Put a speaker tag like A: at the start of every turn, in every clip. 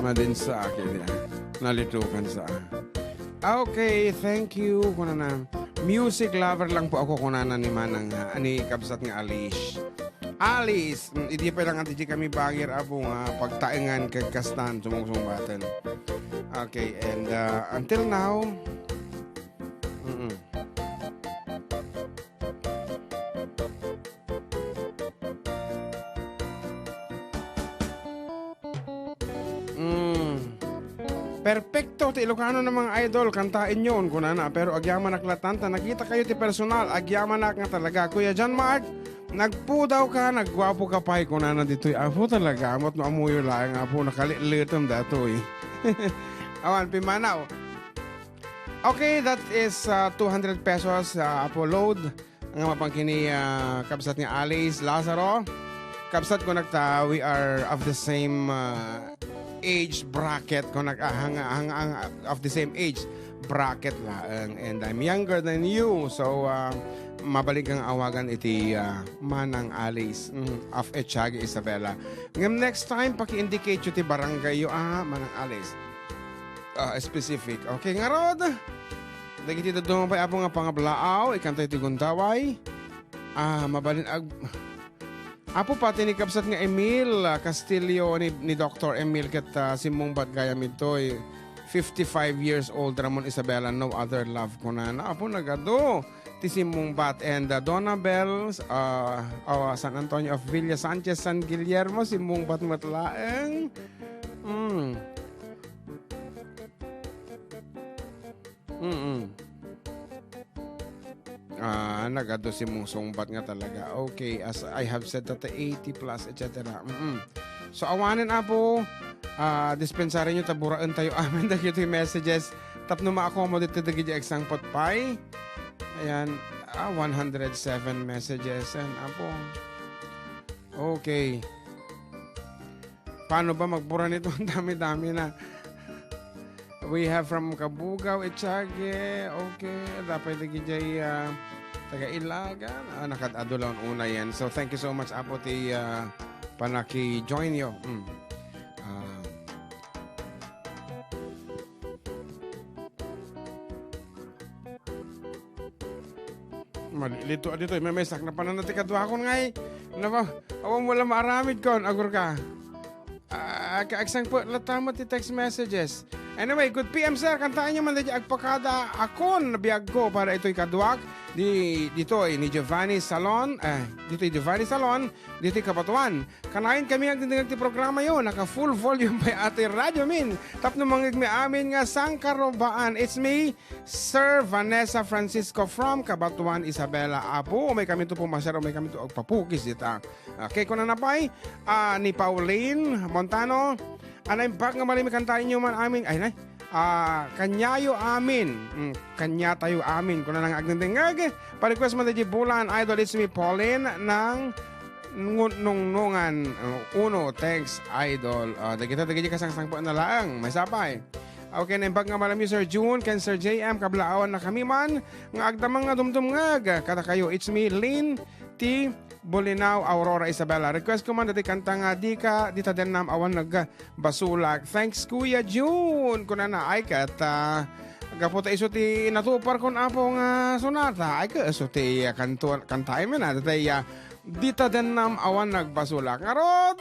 A: Madin sa akin yan. Nalitukan sa okay, thank you. Kunana. Music lover lang po ako kunana ni Manang ani kabsat nga Alice. Alice, hindi pa lang anti kami bagir abo nga pagtaengan kag kastan sumungsumbaten. Okay, and until now, perfecto ti Ilocano ng mga idol, kantain yun kunana, pero agyaman naklatanta, nakita kayo ti personal, agyaman nak nga talaga. Kuya John Mark, nagpudaw ka, nagwapo ka pa kunana dito. Apo talaga, amot no amuyo lang, apo nakalitom dato eh. Awan, pimanaw. Okay, that is 200 pesos apo load. Ang mapangkini kabsat nga Alice Lazaro. Kabsat ko nagta, we are of the same age bracket ko of the same age bracket lang, and I'm younger than you, so mabalik ang awagan iti Manang Alice of Echagi Isabela. Ngam next time paki-indicate yo ti barangay yo Manang Alice specific. Okay nga rod dagiti dadong pa apo nga pangablaaw ikantay ti Guntaway mabalin apo pati ni kabsat nga Emil Castillo ni Dr. Emil ket simong Badgayam itoy 55 years old Ramon Isabela, no other love ko na apo nagado ti simong bat, and Donna Bells San Antonio of Villa Sanchez San Guillermo simong bat matlaeng nagado si mong sungbat nga talaga. Okay, as I have said that 80 plus, etc. So, awanin apo, dispensary nyo, taburaan tayo amin dahil ito yung messages. Tap na ma-accommodate ito dagiti eksang potpay. Ayan, 107 messages. And apo, okay. Paano ba magbura nito? Ang dami-dami na. We have from Kabugao, Echage. Okay, dapat dagiti taga Ilagan. Nakadado lang una yan. So, thank you so much, apo, ti panaki-join nyo. Malilito dito. May mesak na pananati kadwa ko ngay. Awang wala maaramid kon. Agur ka. Kaaksang po, latama ti text messages. Anyway, good PM sir. Kantaan nyo man dito agpakada akon na biyag ko para ito'y kadwak. Dito ni Giovanni Salon. Dito'y Giovanni Salon. Dito'y Kapatuan. Kanain kami ang dindigag ti programa yun. Naka full volume by ate Radio Min. Tap na mangig mi amin nga sangkarobaan. It's me, Sir Vanessa Francisco from Kabatuan, Isabela. Apo, may kami to pumasar. May kami to agpapukis dita. Okay, kung na napay, ni Pauline Montano. Anay bak nga malimi kantain nyo man amin. Ay, nay. Kanyayo amin. Kanya tayo amin. Kung na lang agnandingag. Pa-request mo na di bulan. Idol, it's me, Pauline, ng nungan. Uno, thanks, Idol. Dagiti kasang-sang po na lang. May sapay. Okay, naimbag nga malami Sir June, ken Sir JM, kablaawan na kami man. Nga agdamang nga dumdumngag. Kata kayo, it's me, Lynn T. Bulinaw, Aurora Isabela. Request ko man dati kanta nga di ta den nam awan nagbasulak. Thanks Kuya June. Kuna na ay kat gaputa iso ti natupar kon apo nga sonata. Ay ka iso ti kantay man na dati di ta den nam awan nagbasulak. Ngarod.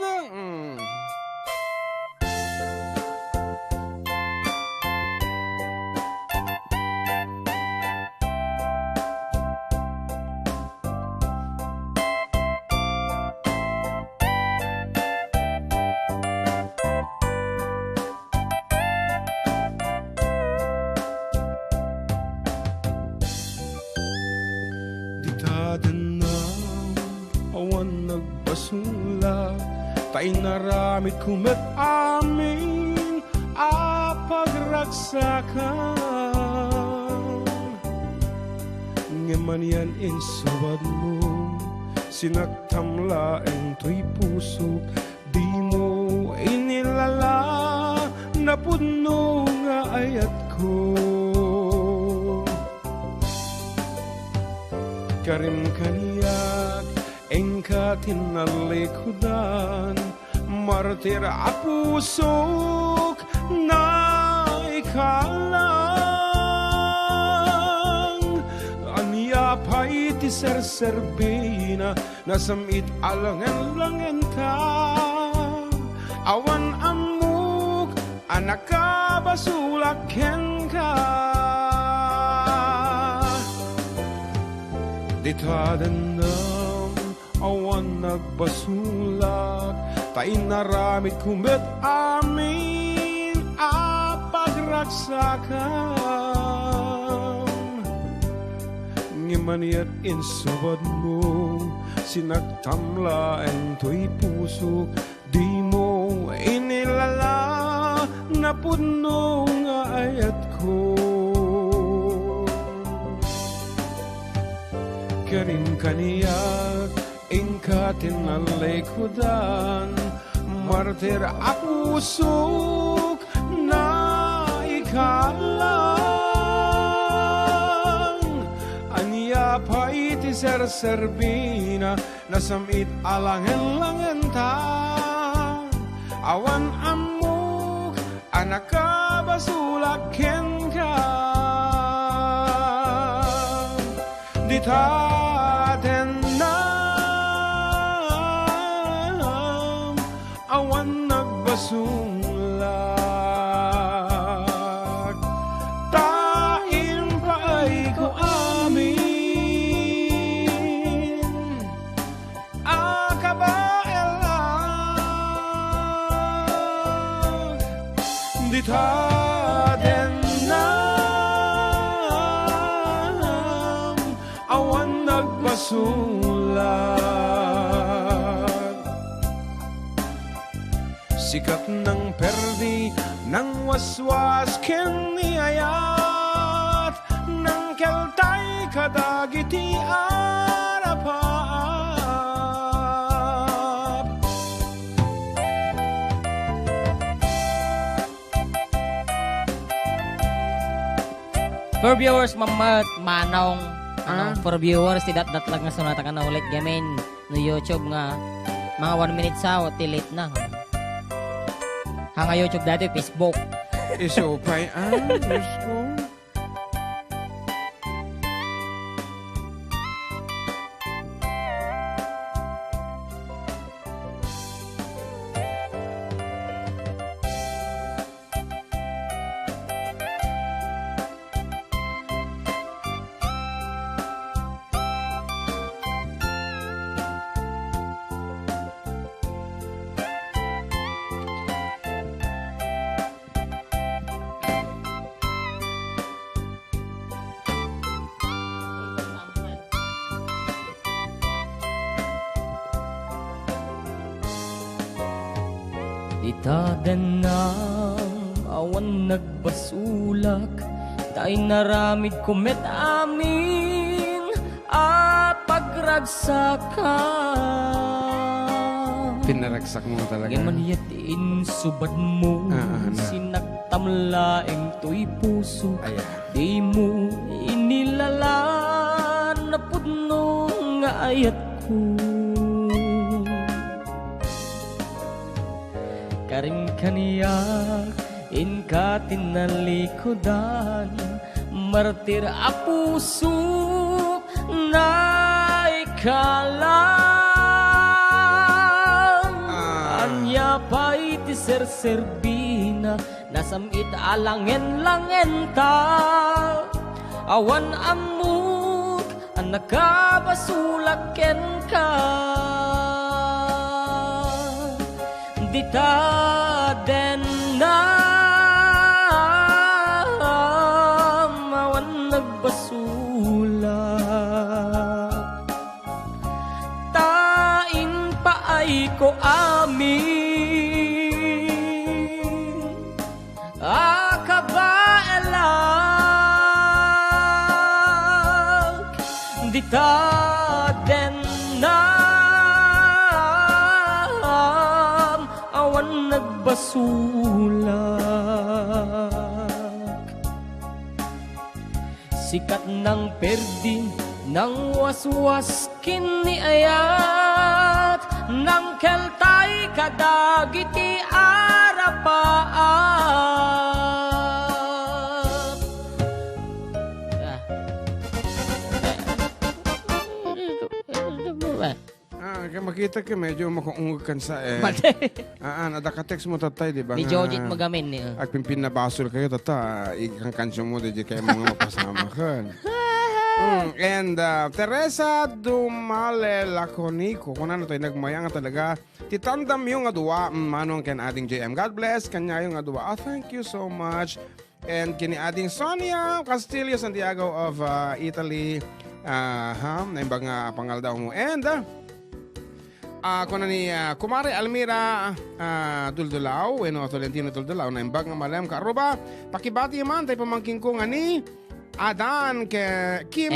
A: Tay naramit kumet amin pagragsakan ngaman yan insawad mo sinagtamlaeng to'y puso di mo inilala na puno nga ayat ko karim kaniyak engka tinalikudan martir a pusok na ikalang. Anya pa iti serserbina nasamit alangan-langan ka. Awan amuk anak ka basulaken ka. Ditadendam awan nagbasulat, tayo naramit kumit amin apagragsakan. Ngimaniyat insubad mo, sinagtamlaen to'y puso, di mo inilala na puno nga ayat ko. Karin kaniyak, ingkatin na likodan, martir a pusok na ikalang. Anya pa iti serserbina, nasamit alangan-langan ta. Awan amok, anak ka basulaken ka. Ditadendam awan nagbasulak, taim pa ay ko amin akabaelang. Ditadendam awan nagbasulak, sikat ng perdi ng waswas kiniyayat, ng keltay kadagiti arapap.
B: For viewers, manong for viewers, tidak datlag nga sunata ka na ulit gamin no YouTube nga mga 1 minute sa o tilit na. Hanga YouTube dati, Facebook.
A: Isupay Diyos ko.
B: Itadenang awan nagbasulak, tayo naramid kumet amin apagragsakan.
A: Pinaragsak mo talaga.
B: Ngayon insubad mo, sinagtamlaeng to'y puso. Di mo inilala na puno nga ayat ko. Karing kaniyak, inkatin na likodan, martir a puso na ikalang. Anya pa iti serserbina, nasamit alangen-langen ta. Awan amuk, anak ka basulaken ka. Ditadendam awan nagbasulak, tain pa ay ko amin akabaelang. Ditadendam awan nagbasulak, sikat ng perdi ng waswas kiniayat, ng keltay kadagiti arapaat.
A: Kaya makita ka, medyo makuungukan sa ada ka text mo tatay, di ba?
B: Ni Jojit magamin niya.
A: At pimpin na basol kayo, tata. Ikang kansyon mo, di kayo mga mapasama ka. And Teresa Dumale Laconico, kung ano tayo nagmayang talaga, titandam yung adwa, manong ken ating JM. God bless, kanya yung adwa. Thank you so much. And kini ating Sonia Castillo Santiago of Italy. Naimbang pangal daw mo. And kung ni Kumare Almira Duldulaw, Tolentino Duldulaw, naimbang malam ka aruba, pakibati man tayo pamangking ko nga ni Adan ke Kim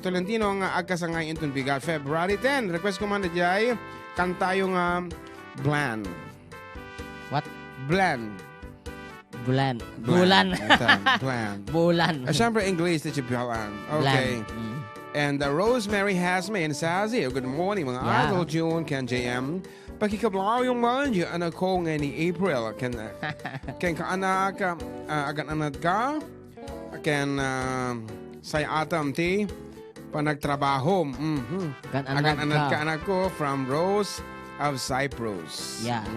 A: Tolentino nga agkasangay intong bigat February 10. Request ko man na jay kanta yung Bland.
B: What?
A: Bland.
B: Bulan.
A: Bland.
B: Bulan.
A: Siyempre English na Bland. Okay. And Rosemary Hasme and Sazi. Good morning mga idol June Ken JM. Pakikablaw yung manjo anak ko nga ni April. Ken kaanak agan anak ka. Ken say atam ti panagtrabaho. Agan anak ka anak ko from Rose of Cyprus.
B: Yeah.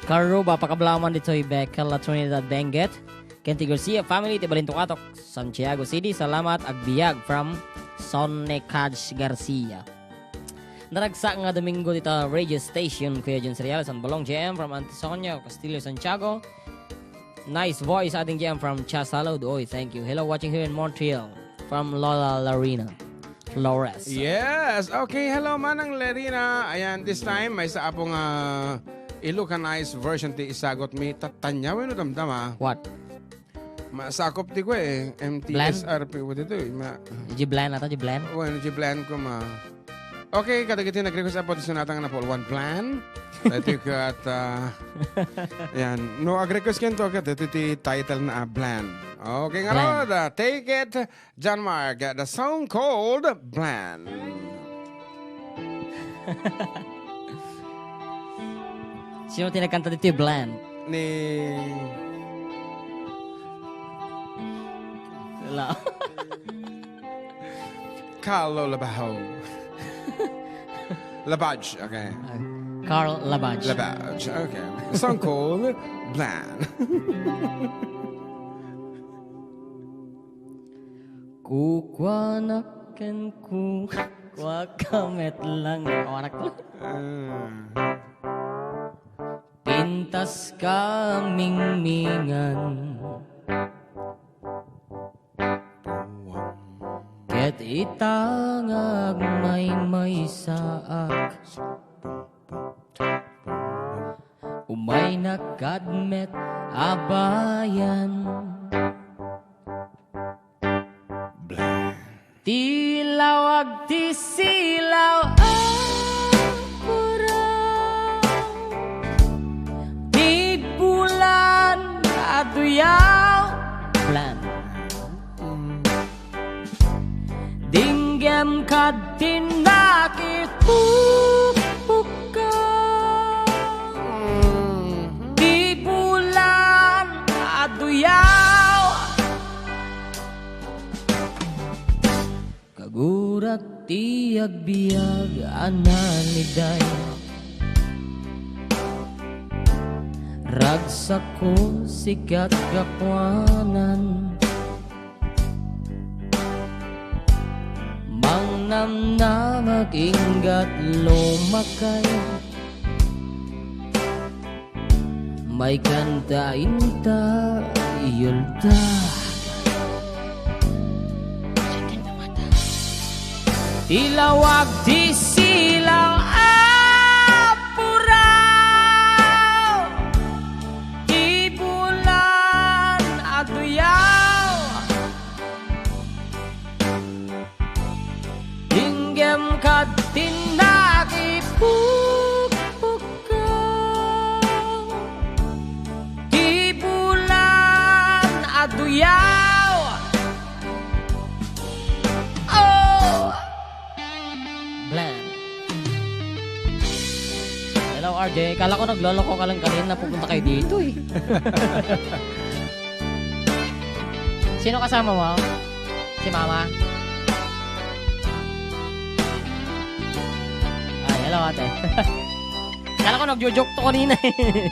B: Karuba pakablaman dito Becca La Trinidad Benguet. Kenti Garcia family ti Balintukatok Santiago City. Salamat agbiag from Sonecaj Garcia. Naragsa nga Domingo dito radio station Kuya Jun Serial San Balong JM from Antisonia Castillo Santiago. Nice voice ating JM from Chasalo Doy. Thank you. Hello watching here in Montreal from Lola Larina Flores.
A: Yes. Okay. Hello manang Larina. Ayan, this time may sa apong Ilocanized version ti isagot mi tatanya no damdama.
B: What?
A: Masakop di ko MTSRP ko dito
B: Jiblan ata Jiblan?
A: Bueno, Jiblan ko Okay, kadagiti nag-request po sa natang na Paul One Plan. Dito ko at yan. No, ag-request kento ka dito ti title na Bland. Okay, nga rod. Take it, John Mark. The song called Bland.
B: Sino tinagkanta dito Bland?
A: Ni
B: Wala.
A: Carlo Labajo. Labaj, okay.
B: Carl Labaj.
A: Labaj, okay. The song called Bland.
B: Kukwanaken ku wakamet lang. Anak ko. Pintas kaming mingan. Ket itangag may saak. Umay nakadmet abayan. Tilawag ti silaw apuraw. Di bulan aduyaw. Plan. Dinggam kad tinakipupukka. Di bulan aduyaw. Kagurat ti agbiag analiday. Ragsak ko sikat gakwanan. Mangnam na mag-ingat lumakay. May kantain ta iyulta. Tilawag di silaw apuraw. Di bulan aduyaw. Dinggam kad tinakipukpukaw. Di bulan aduyaw. Hello, RJ. Kala ko nagloloko ka lang kanina. Pupunta kayo dito eh. Sino kasama mo? Si Mama? Ay, hello ate. Kala ko nagjo-joke to kanina eh.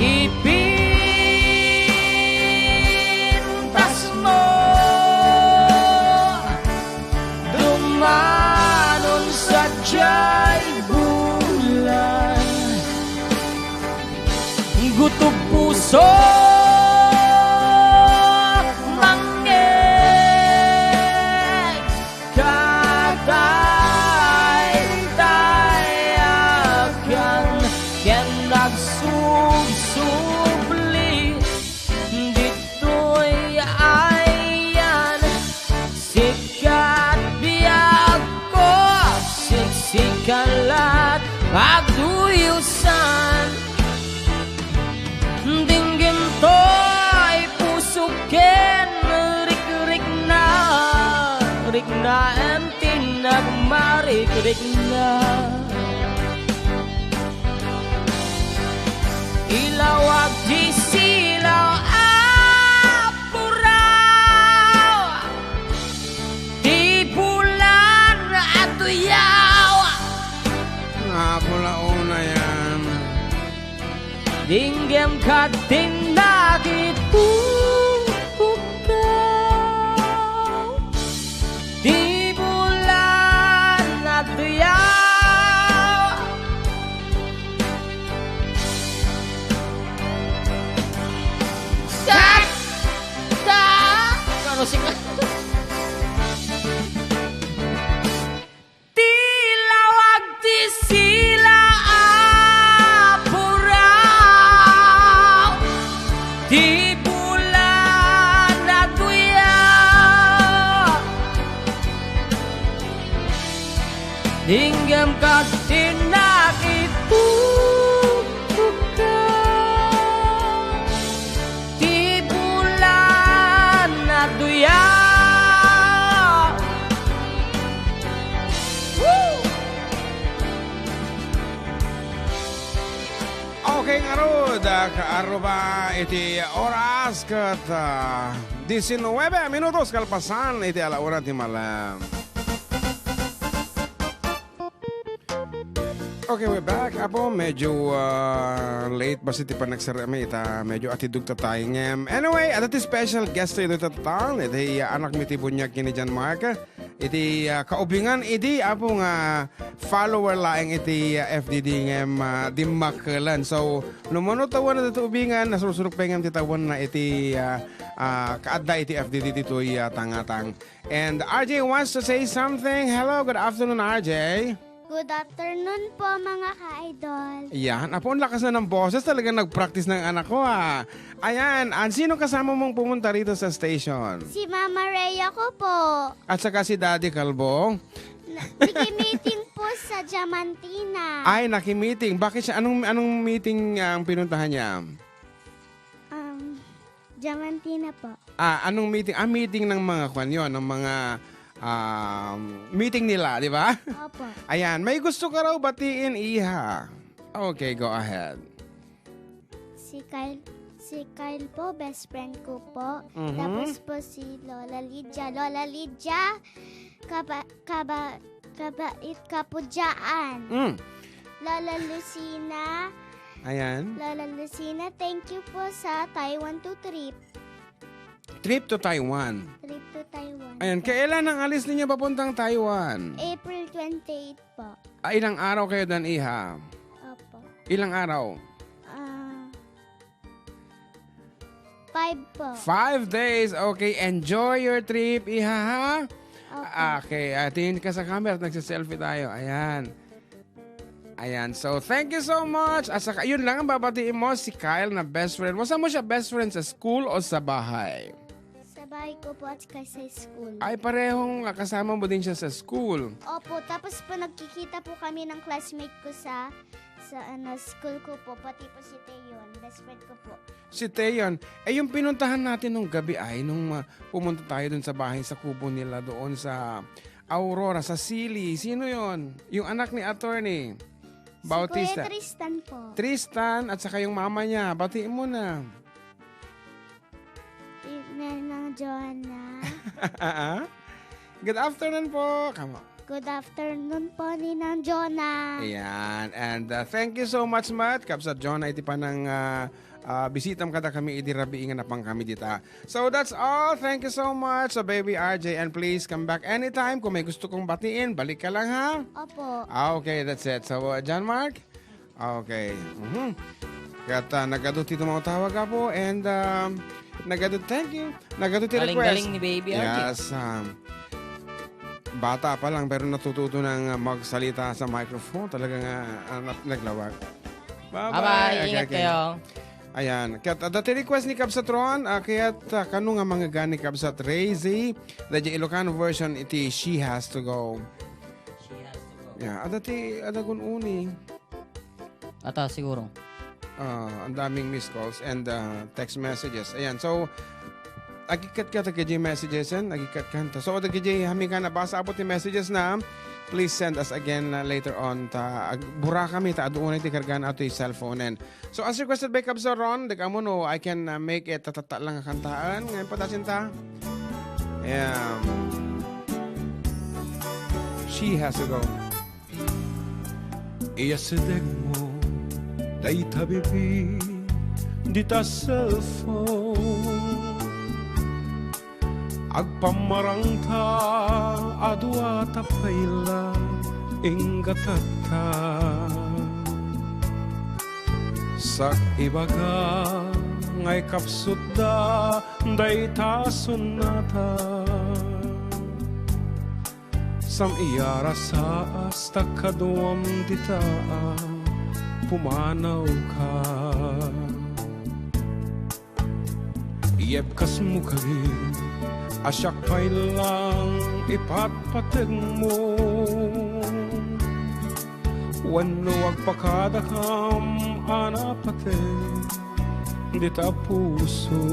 B: Ipintas mo dumanon sa jay bulan gutom puso mangeg katay-tayakan ken nagsugsubli dito'y ayan sikat biyag ko siksikalat pagduyusan dinggin to'y pusukin rik na empty nagmarik-rik na ilawag di silaw apuraw di bulan at tuyaw
A: Pula una yan.
B: dinggem ka tinagit pukaw di bulan at tuyaw musik lah. Tilawag di sila apuraw di bulan na tuyaw hinggam ka tinakit
A: Okay, ngarod, kaaruba iti oras kat 19 minutos kalpasan iti alauna ti malam. Okay, we're back. Apo, medyo late basta ti panagsarami ita medyo atidug ta tayo ngem. Anyway, at iti special guest ito tatal iti anak mi ti bunyag kini Jan Mark. Iti kaubingan iti apo nga follower laeng iti FDD ngem dimakalan. So, lumono tawan na ito ubingan, nasusurok pa ngem titawan na iti kaadda iti FDD dito'y tangatang. And RJ wants to say something. Hello, good afternoon RJ.
C: Good afternoon po mga ka-idol.
A: Yan, apo, ang lakas na ng boses. Talagang nag-practice ng anak ko Ayan, sino kasama mong pumunta rito sa station?
C: Si Mama Rhea ko po.
A: At saka si Daddy Kalbo?
C: Nag-meeting po sa Diamantina.
A: Ay, naki-meeting. Bakit siya? Anong meeting ang pinuntahan niya?
C: Diamantina po.
A: Anong meeting? Meeting ng mga kwan yun, ng mga meeting nila, di ba?
C: Opo.
A: Ayan, may gusto ka raw batiin, Iha. Okay, go ahead.
C: Si Kyle po, best friend ko po.
A: Mhm.
C: Tapos po si Lola Lydia. Lola Lydia, kabait ka po dyan. Lola Lucina.
A: Ayan.
C: Lola Lucina, thank you po sa Taiwan to trip.
A: Trip to Taiwan.
C: Trip to Taiwan.
A: Ayan, kailan ang alis ninyo papuntang Taiwan?
C: April 28 po.
A: Ilang araw kayo doon, Iha?
C: Opo.
A: Ilang araw?
C: 5 po.
A: 5 days. Okay, enjoy your trip, Iha, ha?
C: Opo.
A: Okay, tingin ka sa camera at nagsiselfie tayo. Ayan. Ayan, so thank you so much. At saka, yun lang ang babatiin mo, si Kyle na best friend. Saan mo siya best friend, sa school o sa bahay?
C: Sa bahay ko po at saka sa school.
A: Ay, parehong kasama mo din siya sa school.
C: Opo, tapos po nagkikita po kami ng classmate ko sa sa school ko po, pati po si Tayon, best friend ko po.
A: Si Teyon. Yung pinuntahan natin nung gabi ay nung pumunta tayo dun sa bahay sa kubo nila doon sa Aurora, sa Sili. Sino yon? Yung anak ni attorney. Bautista.
C: Si Kuya Tristan po.
A: Tristan at saka yung mama niya. Batiin mo na.
C: Ng Jonah.
A: Good afternoon po. Come on.
C: Good afternoon po ni ng Jonah.
A: Ayan. And thank you so much, Matt. Kapsa John, iti pa ng bisitam kada kami, idirabiingan na pang kami dita. So that's all. Thank you so much, so baby RJ. And please come back anytime. Kung may gusto kong batiin, balik ka lang ha.
C: Opo.
A: Okay, that's it. So, John Mark? Okay. Kaya nagaduti ito mga tawag po. And thank you. Nagaduti request.
B: Galing-galing ni baby RJ.
A: Yes. Bata pa lang pero natututo ng magsalita sa microphone. Talagang naglawag.
B: Bye-bye. Ingat kayo.
A: Ayan. Kaya dati request ni Kabsatron, kaya kanu nga mga gani Kabsat Razy, dati Ilocano version iti She Has to Go.
B: She has to go.
A: Yeah, dati adagun uni.
B: Ata siguro.
A: Ang daming missed calls and text messages. Ayan, so agikat ka kay messages yan, agikat ka. So kay hami ka na basa abot ni messages na. Please send us again later on. Bura kami, doon na itikargan ato yung cellphone. And so as requested by Kabsaron, dagamo no, I can make it tatata lang ang kantaan. Ngayon patasin ta. She Has to Go.
D: Iya sedeg mo, day tabibi, di ta cellphone. Agpamarangta adwa tapayla ingatata sak ibaga ngay kapsudda dayta sunata sam iyara sa asta kaduam dita pumanaw ka iyep kas mukagin asyak pa'y lang ipatpatag mo wano agpakadakam anapate di ta puso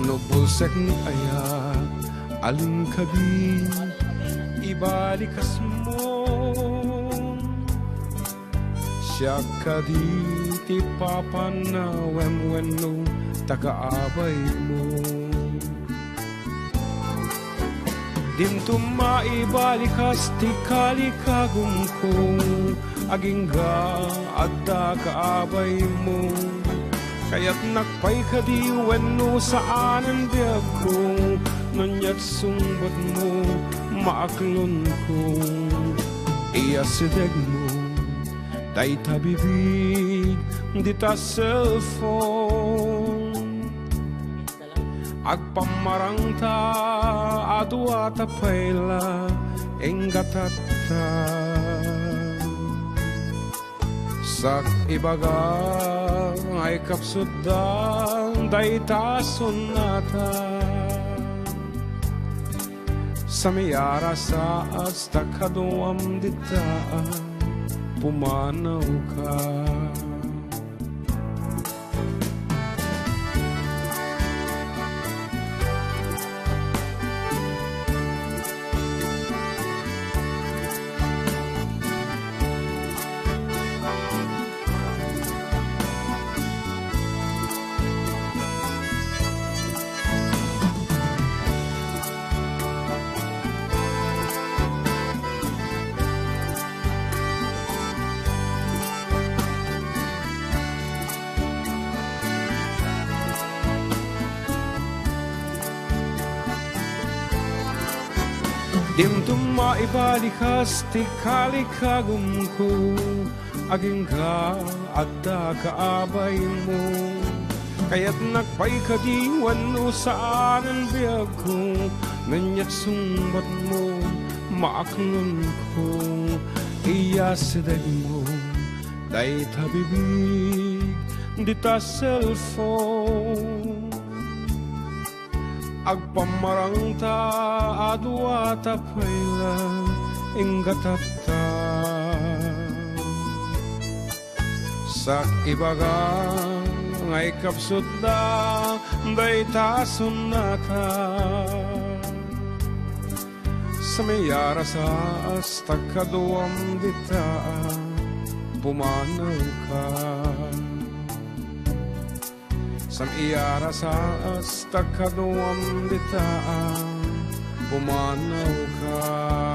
D: nubulsek ni ayat aling kabi ibalikas mo siya ka di ti papanawem wano tagaabay mo dinto maibalikas ti kalikagum ko aging ga adda kaabay mo kaya't nakpay ka di wenno saan ang biyag ko nanyat sumbat mo maaklon ko iya sideg mo day tabibig di ta cellphone agpamarangta adwa tapayla engatata sak ibaga ay kapsudang dayta sunata samiyara sa asta kaduam dita pumanaw ka dimtum maibalikas ti kalikagum ko aging ka adda kaabay mo kaya't nakpay ka di wano saan ang biyag ko nanyat sumbat mo maaklon ko iya sideg mo day tabibig di ta cellphone agpamarangta adwa tapayla ingatata sak ibaga ngay kapsud da day tasun na ka sa mayara sa asta kaduam dita pumanaw ka sa mayara sa asta kaduam dita pumanaw ka